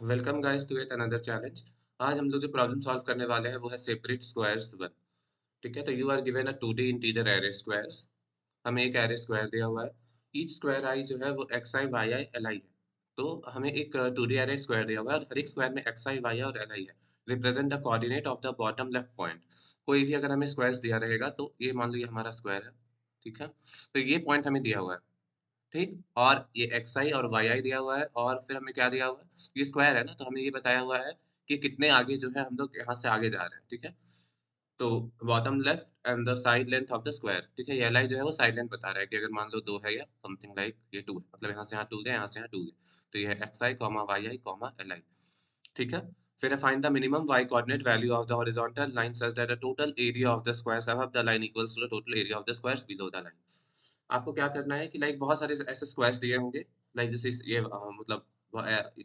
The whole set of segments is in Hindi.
Welcome guys to at another challenge. आज हम लोग जो प्रॉब्लम सॉल्व करने वाले हैं वो है सेपरेट स्क्वायर्स वन। ठीक है, तो you are given a 2D integer array squares. हमें एक एरे स्क्वायर दिया हुआ है। ईच स्क्वायर आई जो है वो X I Y I L I है। तो हमें एक 2D एरे स्क्वायर दिया हुआ है और हर एक स्क्वायर में एक्स आई वाई और एल आई है। Represent the coordinate of the bottom left point. कोई भी अगर हमें स्क्वायर्स दिया रहेगा तो ये मान लो ये हमारा स्क्वायर है। ठीक है, तो ये पॉइंट हमें दिया हुआ है। ठीक, और ये एक्स आई और वाई आई दिया हुआ है और फिर हमें क्या दिया हुआ है, ये स्क्वायर है ना, तो हमें ये बताया हुआ है कि कितने आगे जो है हम लोग यहाँ से आगे जा रहे हैं। ठीक है, तो bottom left and the side length of the square. ठीक है, ये एल आई जो है वो साइड लेंथ बता रहा है कि अगर मान लो 2 है या समथिंग लाइक ये 2 है, मतलब यहाँ से यहाँ 2 गए, यहाँ से यहाँ 2 गए, तो ये है x i comma y i comma l i. ठीक है, फिर find the minimum y coordinate value of the horizontal line such that the total area of the squares above the line equals to the total area of the squares below the line। आपको क्या करना है कि लाइक बहुत सारे ऐसे स्क्वायर्स दिए होंगे, लाइक जैसे ये मतलब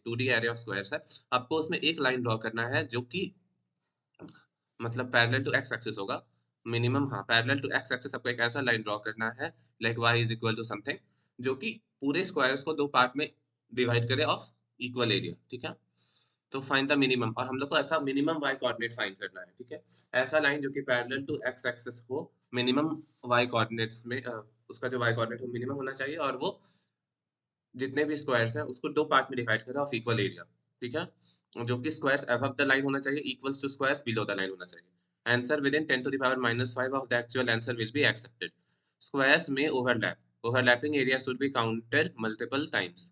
2D एरे ऑफ स्क्वायर्स है। आपको उसमें एक लाइन ड्रॉ करना है जो कि मतलब पैरेलल टू एक्स एक्सिस होगा। मिनिमम, हाँ, पैरेलल टू एक्स एक्सिस आपको एक ऐसा लाइन ड्रॉ करना है like y is equal to something, जो कि पूरे स्क्वायर्स को दो पार्ट में डिवाइड करे ऑफ इक्वल एरिया। ठीक है, तो फाइंड द मिनिमम, और हम लोग को ऐसा मिनिमम y कोऑर्डिनेट फाइंड करना है। ठीक है, ऐसा लाइन जो कि पैरेलल टू x एक्सिस हो, मिनिमम y कोऑर्डिनेट्स में उसका जो y कोऑर्डिनेट हो मिनिमम होना चाहिए, और वो जितने भी स्क्वायर्स हैं उसको दो पार्ट में डिवाइड करें ऑफ इक्वल एरिया। ठीक है, जो कि स्क्वायर्स अबव द लाइन होना चाहिए equals to squares below the line होना चाहिए। Answer within 10 to the power -5 of the actual answer will be accepted. Squares में overlap, overlapping area should be counted multiple times.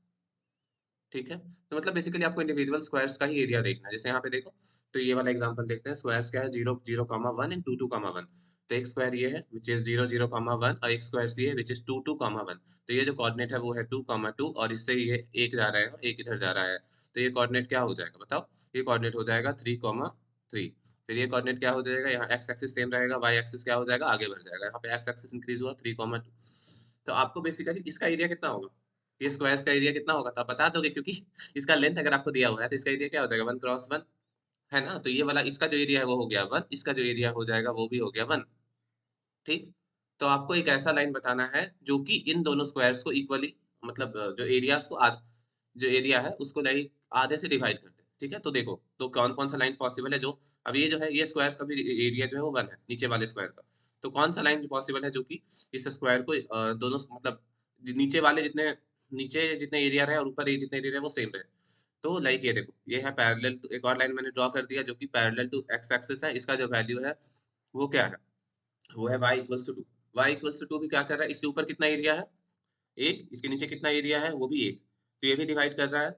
ठीक है, तो मतलब बेसिकली आपको इंडिविजुअल स्क्वायर्स का ही एरिया देखना है। जैसे यहाँ पे देखो, तो ये वाला एग्जांपल देखते हैं। स्क्वायर्स क्या है, 0 0 1 एंड 2 2 1। तो एक स्क्वायर ये है विच इज 0 0 1, और एक स्क्वायर ये है विच इज 2 2 1। तो ये जो कोऑर्डिनेट है वो है 2 2, और इससे ये एक जा रहा है और एक इधर जा रहा है। तो ये कोऑर्डिनेट क्या हो जाएगा बताओ? ये कोऑर्डिनेट हो जाएगा 3 3। फिर ये कोऑर्डिनेट क्या हो जाएगा, यहाँ एक्स एक्सिस सेम रहेगा, वाई एक्सिस क्या हो जाएगा, आगे बढ़ जाएगा। यहाँ पे एक्स एक्सिस इंक्रीज हुआ 3 2। तो आपको बेसिकली इसका एरिया कितना होगा, ये स्क्वायर्स का एरिया कितना होगा तो आप बता दोगे, क्योंकि इसका लेंथ अगर आपको दिया हुआ है तो इसका एरिया क्या हो जाएगा, 1 क्रॉस 1 है ना। तो ये वाला इसका जो एरिया है वो हो गया 1, इसका जो एरिया हो जाएगा वो भी हो गया 1। ठीक, तो आपको एक ऐसा लाइन बताना है जो कि इन दोनों स्क्वायर्स को इक्वली, मतलब जो एरियाज को जो एरिया है उसको लाइक आधे से डिवाइड कर दे। ठीक है, तो देखो तो कौन कौन सा लाइन पॉसिबल है जो, अब ये जो है ये स्क्वायर्स का भी एरिया जो है वो 1 है नीचे वाले स्क्वायर का। तो कौन सा लाइन पॉसिबल है जो कि इस स्क्वायर को दोनों मतलब नीचे वाले जितने, नीचे जितने एरिया रहे और ऊपर ये जितने एरिया रहे वो सेम रहे। तो लाइक ये देखो, ये है पैरेलल टू, एक और लाइन मैंने ड्रॉ कर दिया जो कि पैरेलल टू एक्स एक्सिस है। इसका जो वैल्यू है वो क्या है, वो है y equals to 2। y equals to 2 भी क्या कर रहा है, इसके ऊपर कितना एरिया है, एक, इसके नीचे कितना एरिया है वो भी एक, तो ये भी डिवाइड कर रहा है।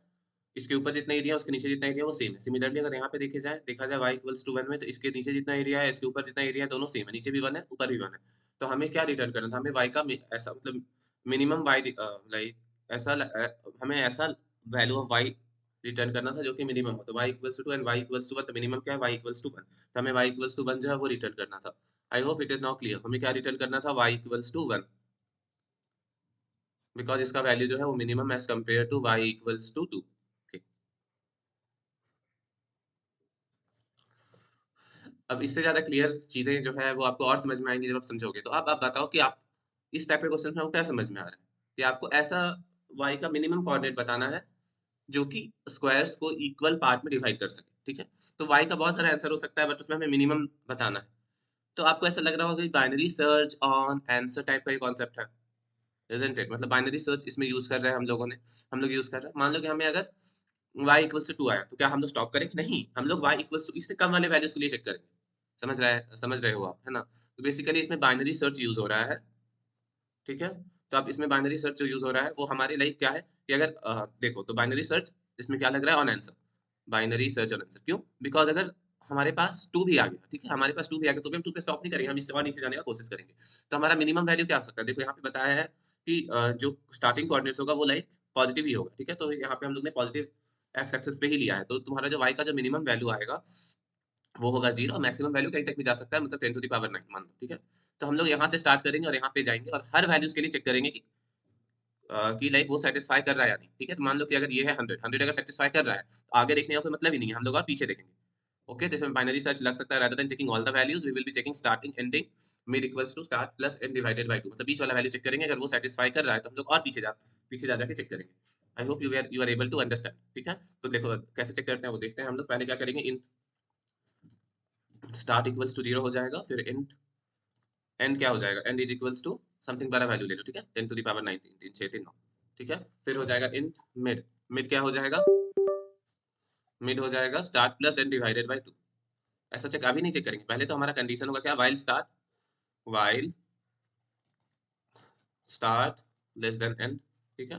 इसके ऊपर जितना एरिया है उसके नीचे जितना एरिया वो सेम है। सिमिलरली अगर यहाँ पे देखा जाए y इक्वल्स टू 1 में, तो इसके नीचे जितना एरिया है इसके ऊपर जितना एरिया है दोनों सेम है, नीचे भी 1 है ऊपर भी 1 है। तो हमें क्या रिटर्न करना था, हमें y का ऐसा मतलब मिनिमम y लाइक ऐसा हमें ऐसा वैल्यू ऑफ y रिटर्न करना था जो कि मिनिमम हो। तो y equals to 2 and y equals to 1, तो मिनिमम क्या है, y इक्वल्स टू 1। तो हमें y इक्वल्स टू 1 जो है वो रिटर्न करना था। I hope it is now clear. हमें क्या रिटर्न करना था, y इक्वल्स टू 1, बिकॉज इसका वैल्यू जो है वो minimum as compare to y equals to 2। अब इससे ज्यादा क्लियर चीजें जो है वो आपको और समझ में आएंगी जब आप समझोगे। तो अब आप बताओ कि आप इस टाइप के क्वेश्चन में आपको क्या समझ में आ रहा है कि आपको ऐसा y का मिनिमम कोऑर्डिनेट बताना है जो कि स्क्वायर्स को इक्वल पार्ट में डिवाइड कर सके। ठीक है, तो y का बहुत सारा आंसर हो सकता है बट उसमें हमें मिनिमम बताना है। तो आपको ऐसा लग रहा होगा कि binary search on answer type का ये कॉन्सेप्ट है, इजंट इट? मतलब बाइनरी सर्च इसमें यूज कर रहे हैं हम लोगों ने, हम लोग यूज कर रहे हैं। मान लो कि हमें अगर y इक्वल्स टू 2 आया तो क्या हम लोग स्टॉप करेंगे? नहीं, हम लोग y इक्वल्स टू इससे कम वाले वैल्यूज के लिए चेक करेंगे। समझ रहे हो आप, है ना? तो बेसिकली इसमें बाइनरी सर्च यूज हो रहा है। ठीक है, तो अब इसमें बाइनरी सर्च जो यूज हो रहा है वो हमारे लाइक क्या है कि अगर देखो तो बाइनरी सर्च इसमें क्या लग रहा है, on answer. Binary search on answer क्यों, बिकॉज अगर हमारे पास 2 भी आ गया, ठीक है, हमारे पास 2 भी आ गया तो भी हम 2 पे स्टॉप नहीं करेंगे, हम इससे और नीचे जाने का कोशिश करेंगे। तो हमारा मिनिमम वैल्यू क्या हो सकता है, देखो यहाँ पे बताया है कि जो स्टार्टिंग कोऑर्डिनेट्स होगा वो लाइक पॉजिटिव ही होगा। ठीक है, तो यहाँ पे हम लोग ने पॉजिटिव एक्स एक्सिस पे ही लिया है, तो तुम्हारा जो y का जो मिनिमम वैल्यू आएगा वो होगा 0, मैक्सिमम वैल्यू कहीं तक भी जा सकता है, मतलब 10 टू द पावर 9 मान लो। ठीक है, तो हम लोग यहाँ से स्टार्ट करेंगे और यहाँ पे जाएंगे और हर वैल्यूज के लिए चेक करेंगे कि लाइक वो सेटिस्फाई कर रहा है या नहीं। ठीक है, तो मान लो कि अगर ये है 100 अगर सेटिस्फाई कर रहा है तो आगे देखने का कोई मतलब ही नहीं है, हम लोग और पीछे देखेंगे। ओके, तो इसमें बाइनरी सर्च लग सकता है, rather than checking all the values we will be checking starting ending mid equals to start plus n divided by 2, मतलब बीच वाला वैल्यू चेक करेंगे। अगर वो सेटिस्फाई कर रहा है तो हम लोग और पीछे जा जाके चेक करेंगे। I hope you are able to understand. ठीक है, तो देखो कैसे चेक करते हैं वो देखते हैं हम लोग। पहले क्या करेंगे, इन स्टार्ट इक्वल्स टू 0 हो जाएगा, फिर इंट एंड क्या हो जाएगा, end is equals to something बड़ा वैल्यू ले लो। ठीक है, 10 टू द पावर 19, 3 6 3 9। ठीक है, फिर हो जाएगा इंट मिड, मिड क्या हो जाएगा, मिड हो जाएगा start plus end divided by 2। ऐसा चेक अभी नहीं चेक करेंगे, पहले तो हमारा कंडीशन होगा क्या, while start, while start less than and. ठीक है,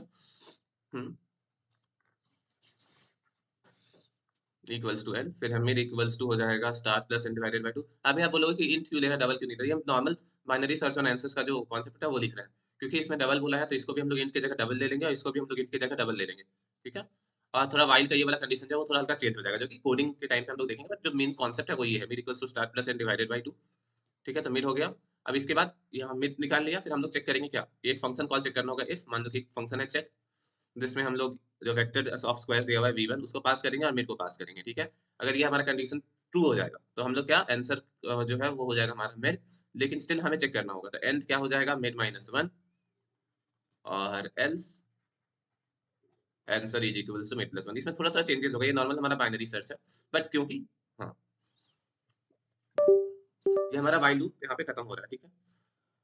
इक्वल्स टू एन, फिर हमें इक्वल्स टू हो जाएगा start plus end divided by 2। अभी आप बोलोगे कि इंट क्यों ले रहा है, डबल क्यों नहीं ले रहा है, हम नॉर्मल बाइनरी सर्च और आंसर्स का जो कॉन्सेप्ट है वो लिख रहे हैं, क्योंकि इसमें डबल बोला है तो इसको भी हम लोग इंट की जगह डबल ले लेंगे और इसको भी हम लोग इंट की जगह डबल ले लेंगे। ठीक है, और थोड़ा वाइल का ये वाला कंडीशन है वो थोड़ा हल्का चेंज हो जाएगा, जो कि कोडिंग के टाइम पे हम लोग देखेंगे, बट जो मेन कॉन्सेप्ट है वो ये है, mid equals to start plus end divided by 2। ठीक है, तो मिड हो गया। अब इसके बाद यहाँ मिड निकाल लिया, फिर हम लोग चेक करेंगे क्या, एक फंक्शन कॉल चेक करना होगा, इफ मान लो कि फंक्शन है चेक, जिसमें हम लोग जो वेक्टर ऑफ स्क्वायर्स दिया हुआ है v1 उसको पास करेंगे और मिड को पास करेंगे। ठीक है, अगर ये हमारा कंडीशन ट्रू हो जाएगा तो हम लोग क्या आंसर जो है वो हो जाएगा हमारा मिड, लेकिन स्टिल हमें चेक करना होगा, तो एंड क्या हो जाएगा, मिड माइनस 1, और else answer is equal to mid plus 1। इसमें थोड़ा थोड़ा चेंजेस हो गए, ये नॉर्मल हमारा बाइनरी सर्च है, बट क्योंकि हाँ ये हमारा वाइल लूप यहाँ पे खत्म हो रहा है। ठीक है,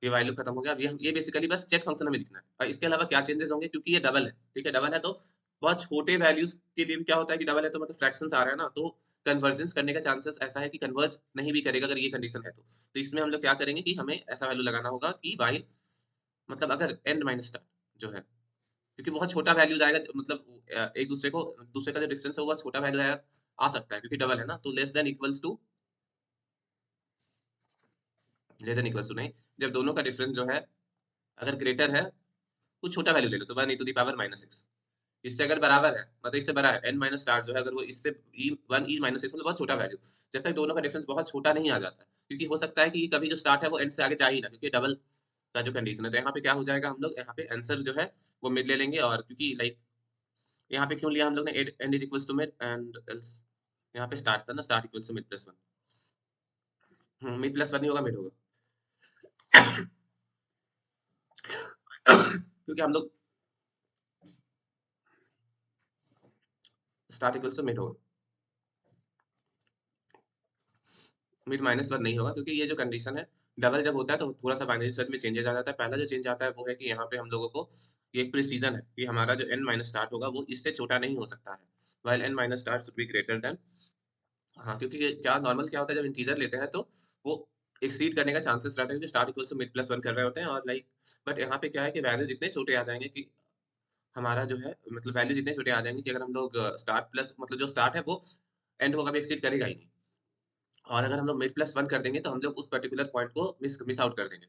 ये वाइल लूप खत्म हो गया। अब ये बेसिकली बस चेक फंक्शन हमें लिखना है, और इसके अलावा क्या चेंजेस होंगे, क्योंकि ये डबल है। ठीक है, डबल है तो बहुत छोटे वैल्यूज के लिए भी क्या होता है कि डबल है तो मतलब फ्रैक्शंस आ रहा है ना, तो कन्वर्जेंस करने का चांसेस ऐसा है कि कन्वर्ज नहीं भी करेगा अगर ये कंडीशन है तो इसमें हम लोग क्या करेंगे कि हमें ऐसा वैल्यू लगाना होगा कि वाइल मतलब अगर एंड माइनस स्टार जो है, क्योंकि बहुत छोटा वैल्यूज आएगा, मतलब एक दूसरे का जो डिस्टेंस है वो बहुत छोटा वैल्यू आ सकता है, क्योंकि डबल है ना, तो लेस देन इक्वल्स टू नहीं, जब दोनों का डिफरेंस जो है अगर ग्रेटर है, कुछ छोटा वैल्यू ले लो तो 1 टू द पावर -6, इससे अगर बराबर है मतलब इससे बड़ा है n माइनस स्टार जो है, अगर वो इससे e 1 e माइनस 6 मतलब बहुत छोटा वैल्यू, जब तक दोनों का डिफरेंस बहुत छोटा नहीं आ जाता है, क्योंकि हो सकता है कि कभी जो स्टार्ट है वो एंड से आगे जा ही ना, क्योंकि डबल का जो कंडीशन है, तो यहाँ पे क्या हो जाएगा, हम लोग यहाँ पे आंसर जो है वो मिड ले लेंगे, और क्योंकि लाइक यहाँ पे क्यों लिया हम लोग ने, end is equals to mid and else, यहाँ पे स्टार्ट था ना, start equals to mid plus 1, mid plus 1 नहीं होगा, मिड होगा क्योंकि हम लोग स्टार्ट इक्वल्स टू मिड होगा, मिड -1 नहीं होगा, क्योंकि ये जो कंडीशन है डबल जब होता है तो थोड़ा सा बाइनरी सर्च में चेंजेस आ जाता है। पहला जो चेंज आता है वो है कि यहाँ पे हम लोगों को ये एक प्रिसीजन है कि हमारा जो n माइनस स्टार्ट होगा वो इससे छोटा नहीं हो सकता है, while n minus start should be greater than. हाँ, क्योंकि ये क्या नॉर्मल क्या होता है, जब इंटीजर लेते हैं तो वो एक्सीड करने का चांसेस रहता है, क्योंकि start equal to mid plus 1 कर रहे होते हैं, और लाइक बट यहाँ पे क्या है कि वैल्यूज इतने छोटे आ जाएंगे कि हमारा जो है मतलब वैल्यूज इतने छोटे आ जाएंगे कि अगर हम लोग स्टार्ट प्लस मतलब जो स्टार्ट है वो एंड को कभी एक्सीड करेगा ही नहीं, और अगर हम लोग मिड प्लस 1 कर देंगे तो हम लोग उस पर्टिकुलर पॉइंट को मिस मिस आउट कर देंगे।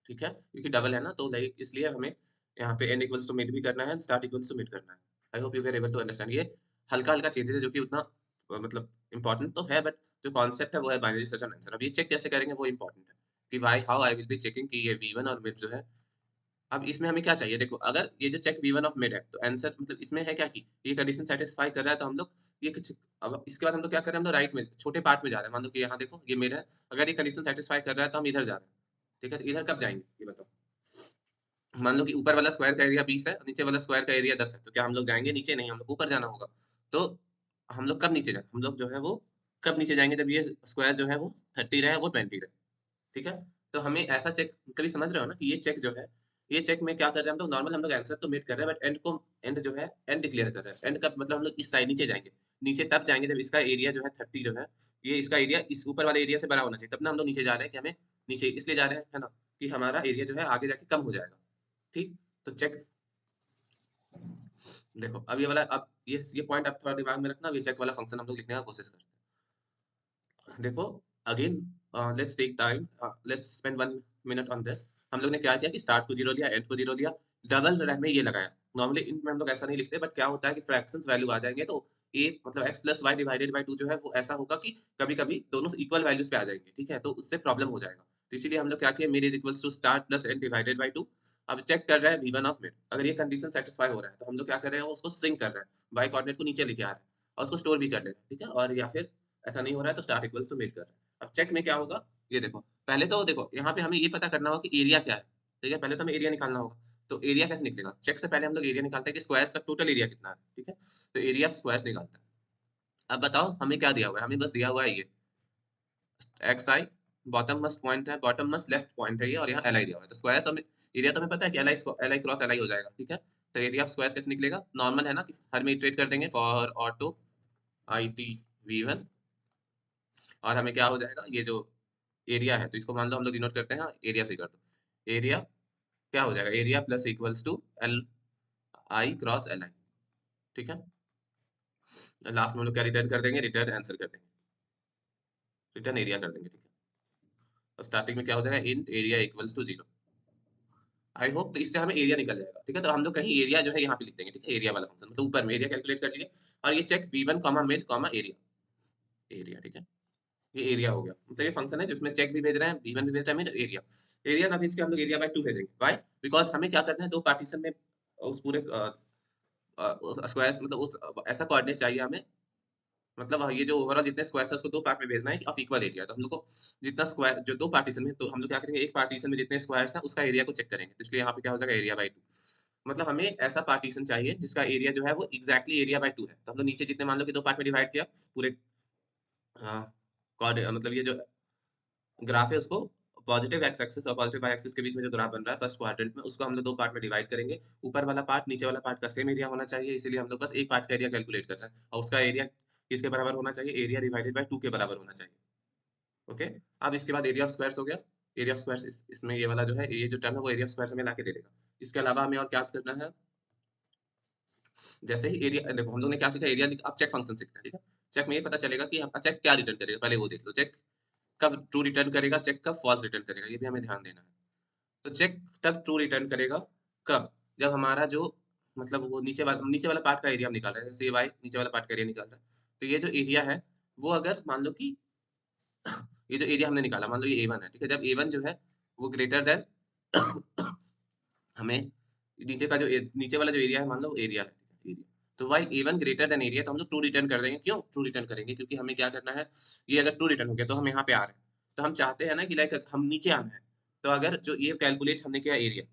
ठीक है, क्योंकि डबल है ना, तो लाइक इसलिए हमें यहाँ पे n इक्वल्स टू मिड भी करना है, स्टार्ट इक्वल्स टू मिड करना है। I hope you are able to understand. ये हल्का हल्का चेंजेस है जो कि उतना मतलब इंपॉर्टेंट तो है, बट जो कॉन्सेप्ट है वो है बाइनरी सर्च एंड आंसर। अब ये चेक कैसे करेंगे वो इंपॉर्टेंट है, कि why how I will be checking कि ये v1 और मिड जो है। अब इसमें हमें क्या चाहिए, देखो अगर ये जो चेक v1 ऑफ मिड है तो आंसर मतलब इसमें है क्या कि ये कंडीशन सेटिस्फाई कर रहा है, तो हम लोग ये कुछ, अब इसके बाद हम लोग क्या कर रहे हैं, हम लोग राइट में छोटे पार्ट में जा रहे हैं। मान लो कि यहाँ देखो ये मिड है, अगर ये कंडीशन सेटिस्फाई कर रहा है तो हम इधर जा रहे हैं। ठीक है, तो इधर कब जाएंगे ये बताओ, मान लो कि ऊपर वाला स्क्वायर का एरिया 20 है और नीचे वाला स्क्वायर का एरिया 10 है, तो क्या हम लोग जाएंगे नीचे, नहीं हम लोग ऊपर जाना होगा। तो हम लोग कब नीचे जाए, हम लोग जो है वो कब नीचे जाएंगे, जब ये स्क्वायर जो है वो 30 रहे वो 20 रहे। ठीक है, तो हमें ऐसा चेक कभी समझ रहे हो ना कि ये चेक जो है, ये चेक में क्या कर रहे हैं हम लोग, नॉर्मल हम लोग आंसर तो मेट कर रहे हैं, बट एंड जो है एंड डिक्लेयर कर रहे हैं। एंड का मतलब हम लोग इस साइड नीचे जाएंगे, नीचे तब जाएंगे जब इसका एरिया जो है 30 जो है, ये इसका एरिया इस ऊपर वाले एरिया से बड़ा होना चाहिए, तब ना हम लोग नीचे जा रहे हैं, कि हमें नीचे इसलिए जा रहे हैं है ना, कि हमारा एरिया जो है आगे जाके कम हो जाएगा। ठीक, तो चेक देखो अब ये वाला, अब ये पॉइंट आप थोड़ा दिमाग में रखना, अब ये चेक वाला फंक्शन हम लोग लिखने का कोशिश करते हैं। देखो again let's take time, let's spend 1 minute on this. हम लोग ने क्या किया कि स्टार्ट को 0 लिया, एंड को 0 लिया, डबल में ये लगाया। नॉर्मली इनमें हम लोग ऐसा नहीं लिखते, बट क्या होता है कि फ्रैक्शंस वैल्यू आ जाएंगे तो ए मतलब x plus y divided by 2 जो है वो ऐसा होगा कि कभी कभी दोनों इक्वल वैल्यूज पे आ जाएंगे। ठीक है, तो उससे प्रॉब्लम हो जाएगा, तो इसीलिए हम लोग क्या किए, mid is equals to start plus end divided by 2। अब चेक कर रहा है v1 ऑफ मिड, अगर ये कंडीशन सेटिस्फाई हो रहा है तो हम लोग क्या कर रहे हैं, उसको सिंक कर रहे हैं, वाई कोऑर्डिनेट को नीचे लेके आ रहे हैं और उसको स्टोर भी कर ले रहे हैं। ठीक है, और या फिर ऐसा नहीं हो रहा है तो स्टार्ट इक्वल्स टू मिड कर रहे हैं। अब चेक में क्या होगा, ये देखो पहले तो देखो यहाँ पे हमें ये पता करना होगा कि एरिया क्या है। ठीक है, पहले तो हमें एरिया निकालना होगा, तो एरिया कैसे निकलेगा? चेक से पहले हम लोग एरिया निकालते हैं कि स्क्वायर्स का टोटल एरिया कितना है, ठीक है? तो एरिया ऑफ स्क्वायर्स निकालते हैं। अब बताओ हमें क्या दिया हुआ है? हमें बस दिया हुआ है ये एक्स आई, बॉटम मोस्ट पॉइंट है, बॉटम मोस्ट लेफ्ट पॉइंट है ये, और यहाँ एल आई दिया हुआ है। तो स्क्वायर तो हमें एरिया तो हमें पता है कि एल आई क्रॉस एल आई हो जाएगा, ठीक है? तो एरिया ऑफ स्क्वायर कैसे निकलेगा? नॉर्मल है ना कि हर में इटरेट कर देंगे for auto I T V one, और हमें क्या हो जाएगा? ये जो एरिया है तो इसको मान लो हम लोग डिनोट करते हैं एरिया से, कर दो एरिया क्या हो जाएगा? Area plus equals to l i cross l i, ठीक है? लास्ट में हम लोग क्या रिटर्न कर देंगे? रिटर्न आंसर कर देंगे, रिटर्न एरिया कर देंगे, ठीक है? और स्टार्टिंग में क्या हो जाएगा? इन area equals to 0। I hope तो इससे हमें एरिया निकल जाएगा, ठीक है? तो हम लोग कहीं एरिया जो है यहाँ पे लिख देंगे, ठीक है? एरिया वाला फंक्शन मतलब ऊपर में एरिया कैलकुलेट कर लिए, और ये check v1 comma mid comma area, area, ठीक है? ये एरिया हो गया, मतलब ये फंक्शन है जिसमें चेक भी भेज रहे हैं, v1 भी भेज रहे हैं, मिड एरिया। एरिया ना भेज के हम लोग एरिया बाय 2 भेजेंगे, व्हाई? बिकॉज हमें क्या करना है, दो पार्टीशन में उस पूरे स्क्वायर्स मतलब उस ऐसा कोऑर्डिनेट चाहिए हमें, मतलब ये जो ओवरऑल जितने स्क्वायर्स है उसको दो पार्ट में भेजना है ऑफ इक्वल एरिया। तो हम लोग को जितना स्क्वायर जो दो पार्टीशन में, तो हम लोग क्या करेंगे, एक पार्टीशन में जितने स्क्वायर्स हैं उसका एरिया को चेक करेंगे, तो इसलिए यहाँ पे क्या हो जाएगा? Area bye 2। मतलब हमें ऐसा पार्टीशन चाहिए जिसका एरिया जो है वो एग्जैक्टली एरिया बाय 2 है। तो हम लोग नीचे जितने मान लो कि दो पार्ट में डिवाइड किया पूरे मतलब ये जो ग्राफ है उसको पॉजिटिव एक्स एक्सिस और पॉजिटिव वाई एक्सिस के बीच में जो ग्राफ बन रहा है फर्स्ट क्वाड्रेंट में, उसको हम लोग दो पार्ट में डिवाइड करेंगे। ऊपर वाला पार्ट नीचे वाला पार्ट का सेम एरिया होना चाहिए, इसीलिए हम लोग बस एक पार्ट का एरिया कैलकुलेट कर रहे हैं, और उसका एरिया किसके बराबर होना चाहिए? एरिया डिवाइडेड बाय 2 के बराबर होना चाहिए। ओके, अब इसके बाद एरिया ऑफ स्क्वायर्स हो गया। एरिया ऑफ स्क्वायर्स इसमें ये वाला जो है, ये जो टर्म है वो एरिया ऑफ स्क्वायर्स में लाके दे देगा। इसके अलावा हमें और क्या करना है? जैसे ही एरिया देखो हम लोग ने क्या सीखा? एरिया अब चेक फंक्शन सीखना है, ठीक है? चेक में ये पता चलेगा कि चेक क्या रिटर्न करेगा, पहले वो देख लो। चेक कब ट्रू रिटर्न करेगा, चेक कब फॉल्स रिटर्न करेगा, ये भी हमें ध्यान देना है। तो चेक तब ट्रू रिटर्न करेगा कब? जब हमारा जो मतलब वो नीचे वाला पार्ट का एरिया हम निकाल रहे हैं, जैसे ये वाई नीचे वाला पार्ट का एरिया निकाल रहा है, तो ये जो एरिया है वो अगर मान लो कि ये जो एरिया हमने निकाला मान लो ये A1 है, ठीक है? जब A1 जो है वो ग्रेटर देन हमें नीचे का जो नीचे वाला जो एरिया है मान लो एरिया है, एरिया, तो y A1 greater than area, तो हम लोग ट्रू रिटर्न कर देंगे। क्यों ट्रू रिटर्न करेंगे? क्योंकि हमें क्या करना है, ये अगर ट्रू रिटर्न हो गया तो हम यहाँ पे आ रहे हैं, तो हम चाहते हैं ना कि लाइक हम नीचे आना है। तो अगर जो ये कैलकुलेट हमने किया एरिया,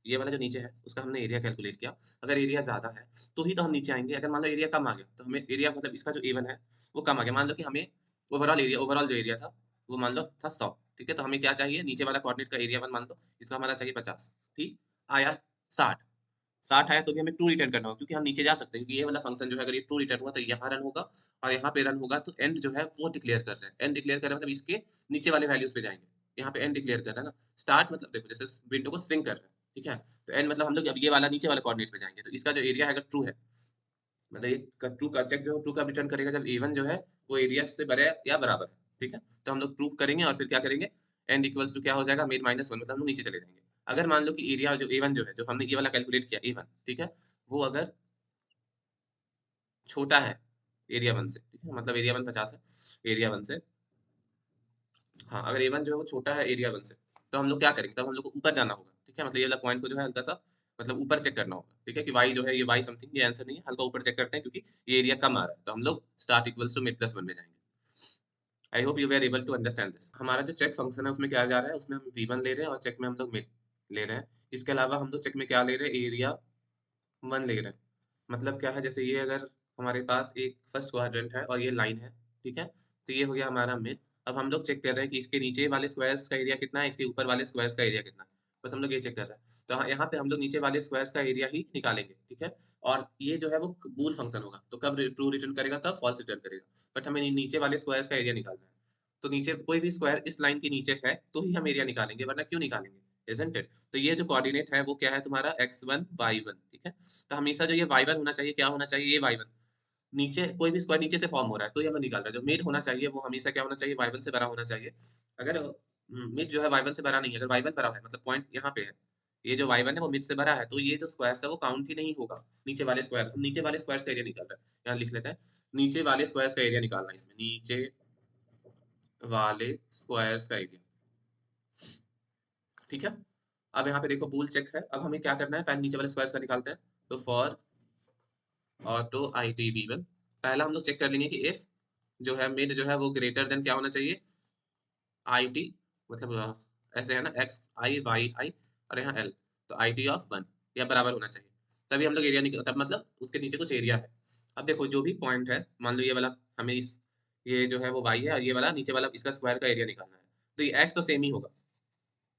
ये वाला जो नीचे है उसका हमने एरिया कैलकुलेट किया, अगर एरिया ज्यादा है तो ही तो हम नीचे आएंगे। अगर मान लो एरिया कम आ गया तो हमें एरिया मतलब इसका जो A1 है वो कम आ गया। मान लो कि हमें ओवरऑल जो एरिया था वो मान लो था 100, ठीक है? तो हमें क्या चाहिए? नीचे वाला कोऑर्डिनेट का एरिया 1 मान लो, इसका हमारा चाहिए 50, ठीक? आया 60, 60 आया तो भी हमें ट्रू रिटर्न करना होगा, क्योंकि हम नीचे जा सकते हैं, क्योंकि ये वाला फंक्शन जो है अगर ये ट्रू रिटर्न हुआ तो यहाँ रन होगा और यहाँ पे रन होगा। तो एंड जो है वो डिक्लेयर कर रहे हैं, एंड डिक्लेयर कर रहे हैं मतलब इसके नीचे वाले वैल्यूज पे जाएंगे। यहाँ पे एंड डिक्लेयर कर रहा है ना, स्टार्ट मतलब देखो जैसे विंडो को सिंक कर रहे हैं, ठीक है? तो एंड मतलब हम लोग अब ये वाला नीचे वाला कोऑर्डिनेट पे जाएंगे, तो इसका जो एरिया है अगर ट्रू है, मतलब ये ट्रू का चेक जो ट्रू का रिटर्न करेगा जब A1 जो है वो एरिया से बड़े या बराबर है, ठीक है? तो हम लोग प्रूव करेंगे और फिर क्या करेंगे? एंड इक्वल्स टू क्या हो जाएगा? मिड माइनस 1, मतलब हम लोग नीचे चले जाएंगे। अगर मान लो कि एरिया जो A1 जो है, जो हमने ये वाला कैलकुलेट किया A1, ठीक है? वो अगर छोटा है एरिया 1 से, ठीक है? मतलब एरिया 1 50 है, एरिया 1 से, हाँ अगर A1 जो है वो छोटा है एरिया 1 से, तो हम लोग क्या करेंगे? तब हम लोग को ऊपर जाना होगा, ठीक है? मतलब ये वाला पॉइंट को जो है हल्का सा मतलब ऊपर चेक करना होगा, ठीक है? कि y जो है ये y समथिंग, ये आंसर नहीं है, हल्का ऊपर चेक करते हैं क्योंकि ये एरिया कम आ रहा है, तो हम लोग start equals to mid plus 1 में जाएंगे। I hope you were able to understand this. हमारा जो चेक फंक्शन है उसमें क्या जा रहा है, उसमें हम V1 ले रहे हैं और चेक में हम लोग मिड ले रहे हैं। इसके अलावा हम लोग चेक में क्या ले रहे हैं? एरिया 1 ले रहे हैं। मतलब क्या है, जैसे ये अगर हमारे पास एक फर्स्ट क्वाड्रेंट है और ये लाइन है, ठीक है? तो ये हो गया हमारा मिड। अब हम लोग चेक कर रहे हैं कि इसके नीचे वाले स्क्वायर्स का एरिया कितना है, इसके ऊपर वाले स्क्वायर्स का एरिया कितना है, बस हम लोग ये चेक कर रहे हैं। तो यहाँ पे हम लोग नीचे वाले स्क्वायर्स का एरिया ही निकालेंगे, ठीक है? और ये जो है वो बूल फंक्शन होगा, तो कब ट्रू रिटर्न करेगा, कब फॉल्स रिटर्न करेगा, बट हमें नीचे वाले स्क्वायर्स का एरिया निकालना है। तो नीचे कोई भी स्क्वायर इस लाइन के नीचे है तो ही हम एरिया निकालेंगे, वरना क्यों निकालेंगे? Isn't it? तो ये जो कोऑर्डिनेट है वो क्या है तुम्हारा? x1 y1, ठीक है? तो हमेशा जो ये y1 होना चाहिए, क्या होना चाहिए? ये y1 नीचे कोई भी स्क्वायर नीचे से फॉर्म हो रहा है तो ये हमें निकाल रहा है। जो मिड होना चाहिए वो हमेशा क्या होना चाहिए? y1 से बड़ा होना चाहिए। अगर मिड जो है y1 से बड़ा नहीं है, अगर y1 बड़ा है मतलब पॉइंट यहाँ पे है, ये जो y1 है वो मिड से बड़ा है, तो ये जो स्क्वायर है वो काउंट ही नहीं होगा। नीचे वाले स्क्वायर, नीचे वाले स्क्वायर का एरिया निकाल रहा है, यहाँ लिख लेते हैं। नीचे वाले स्क्वायर का एरिया निकालना है इसमें, नीचे वाले स्क्वायर्स का एरिया, ठीक है? अब यहाँ पे देखो बूल चेक है। अब हमें क्या करना है? पहले नीचे वाले स्क्वायर्स का निकालते हैं। तो for auto I T V one, पहला हम लोग चेक कर लेंगे कि इफ जो है मिड जो है वो ग्रेटर देन क्या होना चाहिए? आई टी, मतलब ऐसे है ना, एक्स आई वाई आई और यहाँ एल, तो आई टी ऑफ 1, या बराबर होना चाहिए, तभी हम लोग एरिया निकल, तब मतलब उसके नीचे कुछ एरिया है। अब देखो जो भी पॉइंट है, मान लो ये वाला, हमें इस, ये जो है वो y है और ये वाला नीचे वाला, इसका स्क्वायर का एरिया निकालना है, तो ये x तो सेम ही होगा,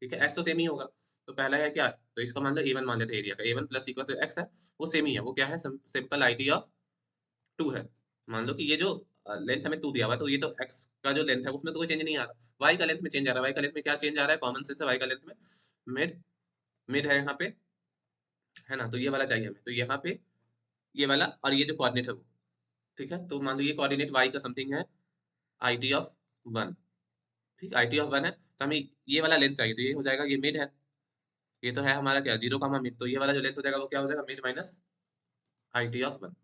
ठीक है, x तो सेम ही होगा। तो पहला है क्या, तो इसका मान लो a1 मान लेते हैं, एरिया का a1 plus equal to x है, वो सेम ही है, वो क्या है, सिंपल आईटी ऑफ 2 है। मान लो कि ये जो लेंथ हमें 2 दिया हुआ है, तो ये तो x का जो लेंथ है उसमें तो कोई चेंज नहीं आ रहा, y का लेंथ में चेंज आ रहा है। y का लेंथ में क्या चेंज आ रहा है, कॉमन सेंस है, y का लेंथ में मिड, मिड है यहाँ पे, है ना, तो ये वाला चाहिए हमें, तो यहाँ पे ये वाला और ये जो कोऑर्डिनेट है वो, ठीक है, तो मान लो ये कोऑर्डिनेट y का समथिंग है IT ऑफ 1, ठीक, IT ऑफ 1 है, तो हमें ये वाला लेंथ चाहिए, तो ये हो जाएगा, ये मिड है, ये तो है हमारा क्या, 0 कामा मिड, तो ये वाला जो लेंथ हो जाएगा वो क्या हो जाएगा, मिड माइनस IT ऑफ 1।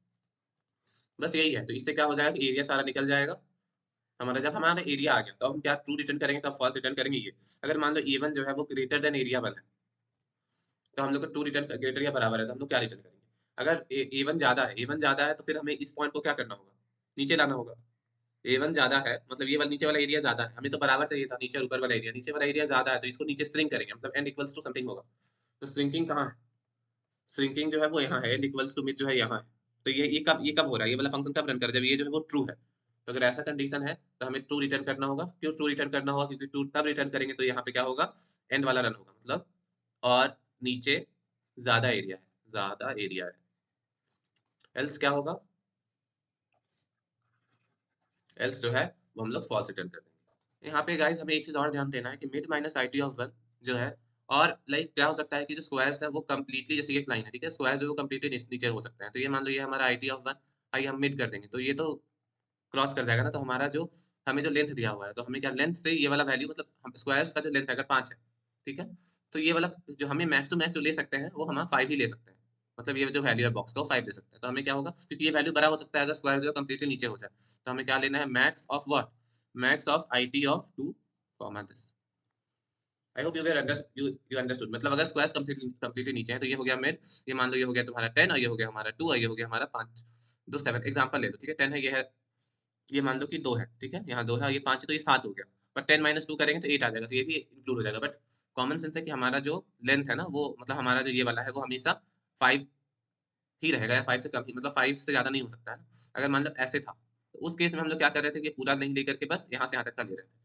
बस यही है, तो इससे क्या हो जाएगा कि एरिया सारा निकल जाएगा हमारा। जब हमारा एरिया आ गया तो हम क्या ट्रू रिटर्न करेंगे, कब फॉल्स रिटर्न करेंगे, ये अगर मान लो A1 जो है वो ग्रेटर देन एरिया 1 है, तो हम लोग को ट्रू रिटर्न ग्रेटर या बराबर है, तो हम लोग क्या रिटर्न करेंगे, अगर A1 ज्यादा है, A1 ज्यादा है तो फिर हमें इस पॉइंट को क्या करना होगा, नीचे लाना होगा। A1 ज्यादा है मतलब ये वाला नीचे वाला एरिया ज्यादा है, हमें तो बराबर चाहिए था नीचे और ऊपर वाला एरिया, नीचे वाला एरिया ज्यादा है तो इसको नीचे श्रिंक करेंगे, मतलब n इक्वल्स टू समथिंग होगा। तो श्रिंकिंग कहाँ है, श्रिंकिंग जो है वो यहाँ है, n इक्वल्स टू मिड जो है यहाँ है। तो ये कब हो रहा है, ये वाला फंक्शन कब रन कर रहा है, जब ये जो है वो ट्रू है। तो अगर ऐसा कंडीशन है तो हमें ट्रू रिटर्न करना होगा। क्यों ट्रू रिटर्न करना होगा, क्योंकि ट्रू तब रिटर्न करेंगे तो यहाँ पे क्या होगा, एंड वाला रन होगा, मतलब और नीचे ज्यादा एरिया है, ज्यादा एरिया है, एल्स क्या होगा, एल्स जो है वो हम लोग फॉल्स रिटर्न कर देंगे। यहाँ पे गाइस हमें एक चीज और ध्यान देना है कि मिड माइनस IT ऑफ 1 जो है, और लाइक क्या हो सकता है कि जो स्क्वायर्स है वो कम्प्लीटली, जैसे एक लाइन है, ठीक है, स्क्वायर्स जो है वो कम्प्लीटली नीचे हो सकते हैं, तो ये मान लो ये हमारा IT ऑफ 1, आइए हम मिड कर देंगे, तो ये तो क्रॉस कर जाएगा ना, तो हमारा जो, हमें जो लेंथ दिया हुआ है, तो हमें क्या लेंथ से ये वाला वैल्यू, मतलब हम स्क्वायर्स का जो लेंथ अगर 5 है, ठीक है, तो ये वाला जो हमें मैक्स टू मैक्स जो ले सकते हैं वो हम 5 ही ले सकते हैं, मतलब ये जो वैल्यू है बॉक्स का वो 5 ले सकते हैं। तो हमें क्या होगा, क्योंकि ये वैल्यू बड़ा हो सकता है अगर स्क्वायर जो कम्प्लीटली नीचे हो जाए, तो हमें क्या लेना है, max of what, max of IT of 2 comma this. I hope you understood, मतलब अगर स्क्वायर्स कम्प्लीटली नीचे है तो ये हो गया मिड, ये मान लो ये हो गया तुम्हारा 10 और ये हो गया हमारा 2 और ये हो गया हमारा 5, 2 7 एग्जांपल ले लो, ठीक है, 10 है, ये है, ये मान लो कि 2 है, ठीक है, यहाँ 2 है और ये 5 है, तो ये 7 हो गया, बट 10 माइनस 2 करेंगे तो 8 आ जाएगा, तो ये भी इंक्लूड हो जाएगा। बट कॉमन सेंस है कि हमारा जो लेंथ है ना वो, मतलब हमारा जो ये वाला है वो हमेशा 5 ही रहेगा, या 5 से कम ही, मतलब 5 से ज़्यादा नहीं हो सकता है ना। अगर मान लो ऐसे था, तो उस केस में हम लोग क्या कर रहे थे कि पूरा नहीं लेकर के बस यहाँ से यहाँ तक का ले रहे थे।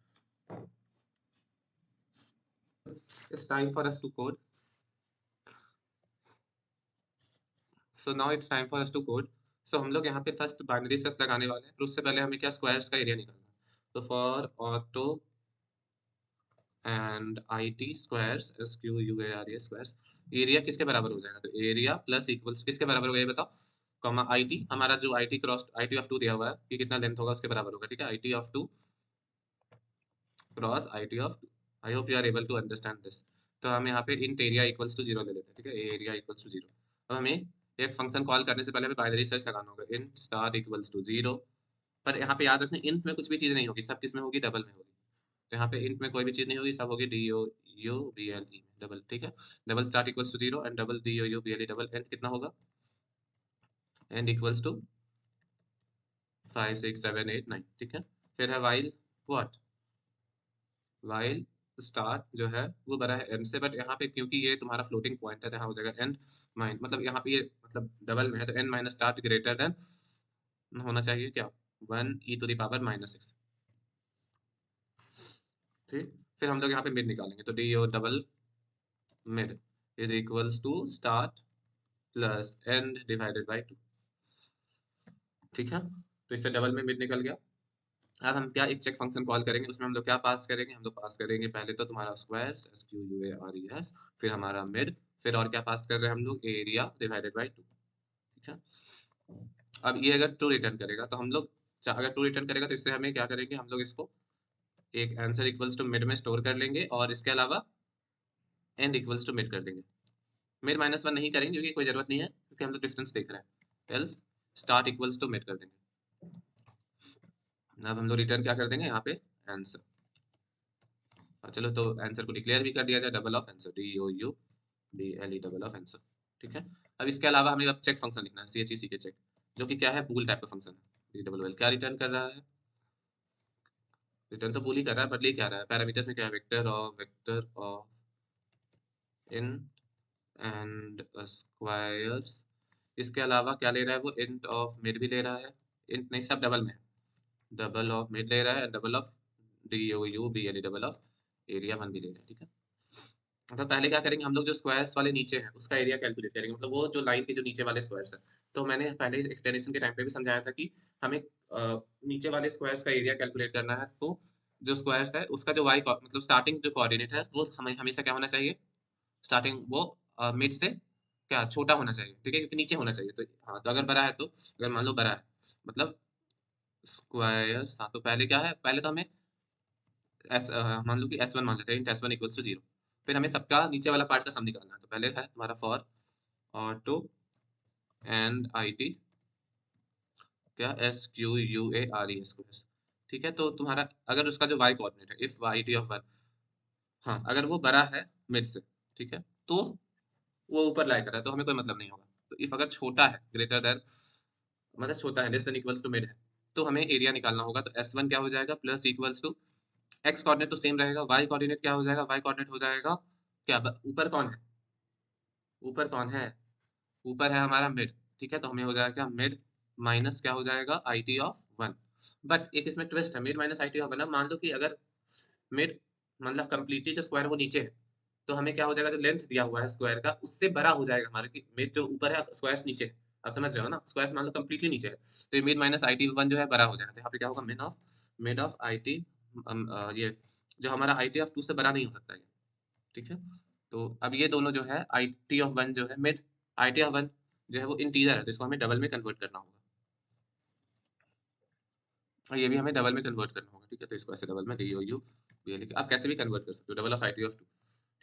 It's time for us to code. So now it's time for us to code. So हम लोग यहाँ पे फर्स्ट बाइनरी सर्च लगाने वाले हैं, पर उससे पहले हमें क्या स्क्वायर्स का एरिया निकालना है। तो for auto and IT squares, SQUARE squares, area किसके बराबर हो जाएगा, तो एरिया प्लस इक्वल्स किसके बराबर होगा ये बताओ, कॉमा IT, हमारा जो IT क्रॉस IT ऑफ 2 दिया हुआ है कि कितना लेंथ होगा उसके बराबर होगा, ठीक है, IT of 2 cross IT of 2। I hope you are able to understand this. तो हम यहाँ पे इंट एरिया इक्वल्स टू 0 ले लेते हैं, ठीक है, एरिया इक्वल्स टू 0। अब हमें एक फंक्शन कॉल करने से पहले हमें बाइनरी सर्च लगाना होगा, इंट स्टार इक्वल्स टू 0। पर यहाँ पे याद रखना इंट में कुछ भी चीज़ नहीं होगी, सब किस में होगी, डबल में होगी। तो यहाँ पे इंट में कोई भी चीज़ नहीं होगी, सब होगी DOUBLE डबल, ठीक है, double start equals to 0 end double DOUBLE double, end कितना होगा, एंड इक्वल्स टू 5 6 7 8 9, ठीक है। फिर है वाइल व्हाट, वाइल स्टार जो है वो बड़ा है n से, बट यहाँ पे क्योंकि ये तुम्हारा फ्लोटिंग पॉइंट है तो यहाँ हो जाएगा n माइन, मतलब यहाँ पे ये मतलब डबल में है तो n minus star greater than होना चाहिए क्या, 1 e⁻⁻6, ठीक। फिर हम लोग यहाँ पे मिड निकालेंगे, तो D O double mid is equals to start plus end divided by 2, ठीक है। तो इससे डबल में मिड निकल गया। अब हम क्या एक चेक फंक्शन कॉल करेंगे, उसमें हम लोग क्या पास करेंगे, हम लोग पास करेंगे पहले तो तुम्हारा स्क्वायर्स SQUARES, फिर हमारा मिड, फिर और क्या पास कर रहे हैं हम लोग, एरिया डिवाइडेड बाई 2, ठीक है। अब ये अगर ट्रू रिटर्न करेगा तो हम लोग, अगर ट्रू रिटर्न करेगा तो इससे हमें क्या करेंगे, हम लोग इसको एक आंसर इक्वल्स टू मिड में स्टोर कर लेंगे और इसके अलावा एंड इक्वल्स टू मिड कर देंगे। मिड माइनस 1 नहीं करेंगे क्योंकि कोई जरूरत नहीं है, क्योंकि हम लोग डिस्टेंस देख रहे हैं, else start equals to mid कर देंगे। अब हम लोग रिटर्न क्या कर देंगे यहाँ पे, आंसर। चलो तो आंसर को डिक्लेयर भी कर दिया जाए, double of answer, DOUBLE double of answer, ठीक है। अब इसके अलावा हमें अब चेक फंक्शन लिखना है, CHEC के चेक, जो कि क्या है, बूल टाइप का फंक्शन है। DWL क्या रिटर्न कर रहा है, रिटर्न तो बूल ही कर रहा है, बट ले क्या रहा है, पैरामीटर्स में क्या है, vector of in and squares. इसके अलावा क्या ले रहा है वो, इंट ऑफ मिड भी ले रहा है, इंट नहीं सब डबल में है, डबल ऑफ मिड ले रहा है, double of D O U B L double of area one भी ले रहा है। ठीक है, तो पहले क्या करेंगे हम लोग, जो स्क्वायर्स वाले नीचे हैं उसका एरिया कैलकुलेट करेंगे, मतलब वो जो लाइन के जो नीचे वाले स्क्वायर्स हैं। तो मैंने पहले एक्सप्लेनेशन के टाइम पे भी समझाया था कि हमें नीचे वाले स्क्वायर्स का एरिया कैलकुलेट करना है। तो जो स्क्वायर्स है उसका जो वाई मतलब स्टार्टिंग जो कोऑर्डिनेट है वो हमें हमेशा क्या होना चाहिए, स्टार्टिंग वो मिड से क्या छोटा होना चाहिए। ठीक है, क्योंकि नीचे होना चाहिए। तो हाँ, तो अगर बड़ा है तो, अगर मान लो बड़ा है मतलब स्क्वायर्स, हाँ तो पहले क्या है, पहले तो हमें एस मान लो कि S1 मान लेते हैं, इंट S1 इक्वल्स टू 0। फिर हमें सबका नीचे वाला पार्ट का सम निकालना है। तो पहले है हमारा for auto and i t क्या SQUARE स्क्वायर्स। ठीक है, तो तुम्हारा अगर उसका जो y कोऑर्डिनेट है, if y t of one, हाँ अगर वो बड़ा है मिड से, ठीक है, तो वो ऊपर लाई कर रहा है तो हमें कोई मतलब नहीं होगा। तो इफ अगर छोटा है, ग्रेटर देन मतलब छोटा है, less than equals to mid है, तो हमें एरिया निकालना होगा। तो S1 क्या हो जाएगा, plus equals to x coordinate तो सेम रहेगा, y कोऑर्डिनेट क्या हो जाएगा, y कोऑर्डिनेट हो जाएगा क्या, ऊपर कौन है, ऊपर कौन है, ऊपर है हमारा मिड। ठीक है, तो हमें हो जाएगा मिड माइनस क्या हो जाएगा, आई टी ऑफ वन। बट एक इसमें ट्विस्ट है, mid minus I t of one. मान लो कि अगर मिड मतलब कंप्लीटली जो स्क्वायर वो नीचे है, तो हमें क्या हो जाएगा, जो लेंथ दिया हुआ है स्क्वायर का उससे बड़ा हो जाएगा हमारे, कि मिड जो ऊपर है स्क्वायर्स नीचे है। आप समझ रहे हो ना, स्क्वायर्स मान लो कंप्लीटली नीचे है, तो ये mid minus I T one जो है बड़ा हो जाएगा। तो यहाँ पे क्या होगा, मिड ऑफ आई टी, ये जो हमारा आई टी ऑफ टू से बड़ा नहीं हो सकता है। ठीक है, तो अब ये दोनों जो है आई टी ऑफ वन जो है mid, I t of one जो है वो इंटीजर है, तो इसको हमें डबल में कन्वर्ट करना होगा, और ये भी हमें डबल में कन्वर्ट करना होगा। ठीक है, तो इसको ऐसे डबल में D O U B L, आप कैसे भी कन्वर्ट कर सकते हो, double of i t of two.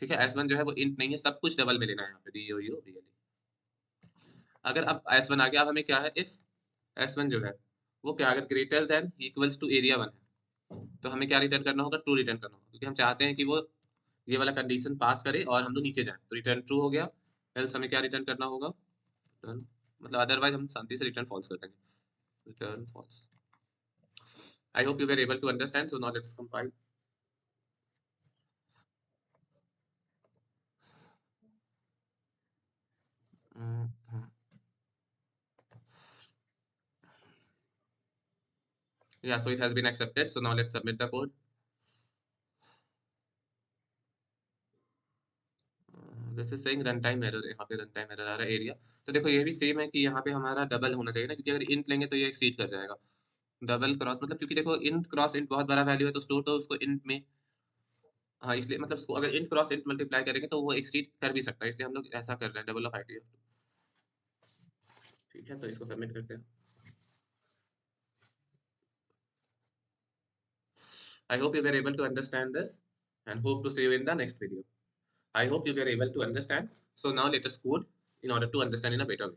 ठीक है, एस वन जो है वो इंट नहीं है, सब कुछ डबल में लेना है यहाँ पे, D O U B L. अगर अब एस वन आ गया, अब हमें क्या है, इफ एस वन जो है वो क्या, अगर greater than equals to area one है, तो हमें क्या रिटर्न करना होगा, ट्रू रिटर्न करना होगा, क्योंकि हम चाहते हैं कि वो ये वाला कंडीशन पास करे और हम लोग नीचे जाए। तो रिटर्न ट्रू हो गया, एल्स हमें क्या रिटर्न करना होगा, रिटर्न मतलब अदरवाइज हम शांति से रिटर्न फॉल्स कर देंगे, return false. I hope you were able to understand, so now let's compile. Yeah, so it has been accepted, so now let's submit the code. This is saying run time error, यहाँ पे रन टाइम एरर आ रहा है एरिया। तो देखो ये भी सेम है कि यहाँ पे हमारा डबल होना चाहिए ना, क्योंकि अगर इंट लेंगे तो ये एक्सीड कर जाएगा। डबल क्रॉस मतलब, क्योंकि देखो इंट क्रॉस इंट बहुत बड़ा वैल्यू है, तो स्टोर तो उसको इंट में, हाँ इसलिए मतलब उसको अगर इंट क्रॉस इंट मल्टीप्लाई करेंगे तो वो एक्सीड कर भी सकता है, इसलिए हम लोग ऐसा कर रहे हैं, डबल ऑफ आई टी। ठीक है, तो इसको सबमिट करते हैं। I hope you were able to understand this and hope to see you in the next video. I hope you were able to understand. So now let us code in order to understand in a better way.